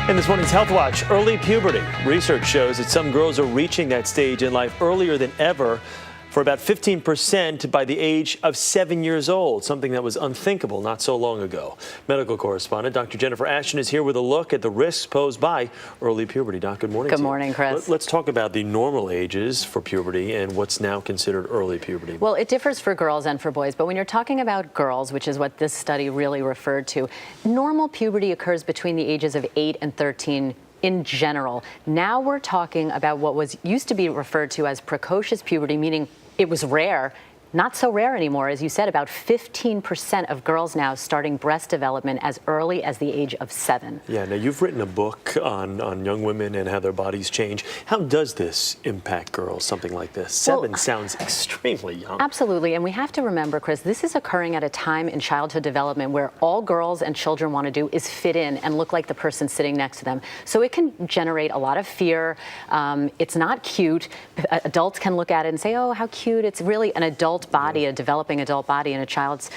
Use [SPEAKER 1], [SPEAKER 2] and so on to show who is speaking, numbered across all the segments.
[SPEAKER 1] In this morning's Health Watch, early puberty. Research shows that some girls are reaching that stage in life earlier than ever, for about 15% by the age of 7 years old, something that was unthinkable not so long ago. Medical correspondent Dr. Jennifer Ashton is here with a look at the risks posed by early puberty. Doc, good morning.
[SPEAKER 2] Good morning, Chris.
[SPEAKER 1] Let's talk about the normal ages for puberty and what's now considered early puberty.
[SPEAKER 2] Well, it differs for girls and for boys, but when you're talking about girls, which is what this study really referred to, normal puberty occurs between the ages of 8 and 13 in general. Now we're talking about what was used to be referred to as precocious puberty, meaning it was rare. Not so rare anymore. As you said, about 15% of girls now starting breast development as early as the age of 7.
[SPEAKER 1] Yeah, now you've written a book on young women and how their bodies change. How does this impact girls, something like this? 7 sounds extremely young.
[SPEAKER 2] Absolutely, and we have to remember, Chris, this is occurring at a time in childhood development where all girls and children want to do is fit in and look like the person sitting next to them. So it can generate a lot of fear. It's not cute. Adults can look at it and say, oh, how cute. It's really an adult body, a developing adult body in a child's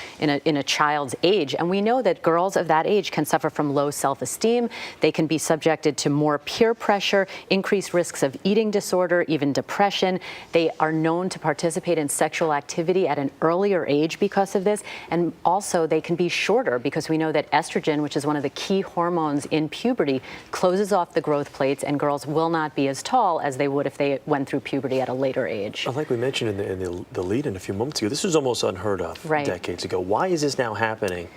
[SPEAKER 2] age. And we know that girls of that age can suffer from low self-esteem. They can be subjected to more peer pressure, increased risks of eating disorder, even depression. They are known to participate in sexual activity at an earlier age because of this. And also they can be shorter because we know that estrogen, which is one of the key hormones in puberty, closes off the growth plates, and girls will not be as tall as they would if they went through puberty at a later age.
[SPEAKER 1] Like we mentioned in the lead in a few moments ago, this was almost unheard of decades ago. Why is this now happening?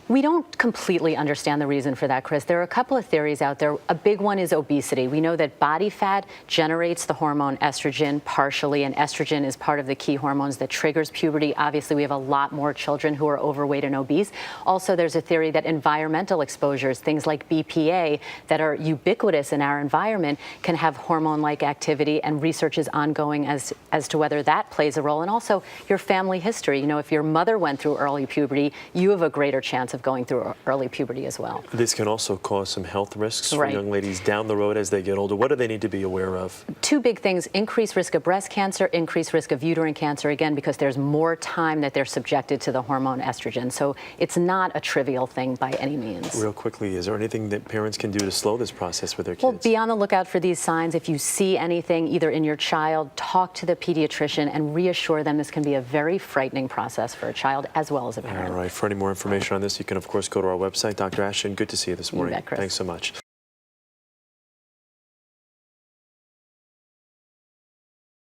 [SPEAKER 2] We don't completely understand the reason for that, Chris. There are a couple of theories out there. A big one is obesity. We know that body fat generates the hormone estrogen partially, and estrogen is part of the key hormones that triggers puberty. Obviously, we have a lot more children who are overweight and obese. Also, there's a theory that environmental exposures, things like BPA that are ubiquitous in our environment, can have hormone-like activity, and research is ongoing as to whether that plays a role. And also your family history. You know, if your mother went through early puberty, you have a greater chance of going through early puberty as well.
[SPEAKER 1] This can also cause some health risks for young ladies down the road as they get older. What do they need to be aware of? Two
[SPEAKER 2] big things: increased risk of breast cancer, increased risk of uterine cancer, again, because there's more time that they're subjected to the hormone estrogen. So it's not a trivial thing by any means.
[SPEAKER 1] Real quickly, is there anything that parents can do to slow this process with their kids?
[SPEAKER 2] Well, be on the lookout for these signs. If you see anything, either in your child, talk to the pediatrician and reassure them this can be a very frightening process for a child as well as a parent.
[SPEAKER 1] All right. For any more information on this, you can, of course, go to our website. Dr. Ashton, good to see you this morning.
[SPEAKER 2] You bet, Chris.
[SPEAKER 1] Thanks so much.